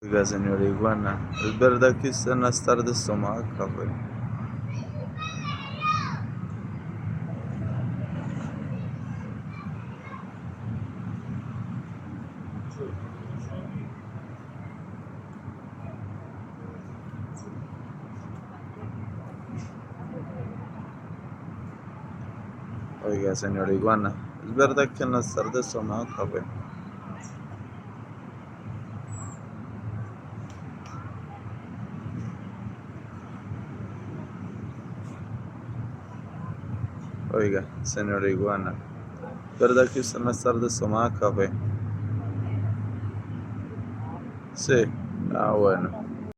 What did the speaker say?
Oiga, señor Iguana, ¿es verdad que usted en las tardes tomaba café? Oiga, señor Iguana, ¿es verdad que en las tardes tomaba café? Oiga, señor Iguana, ¿es verdad que usted en las tardes tomaba café? Sí, bueno.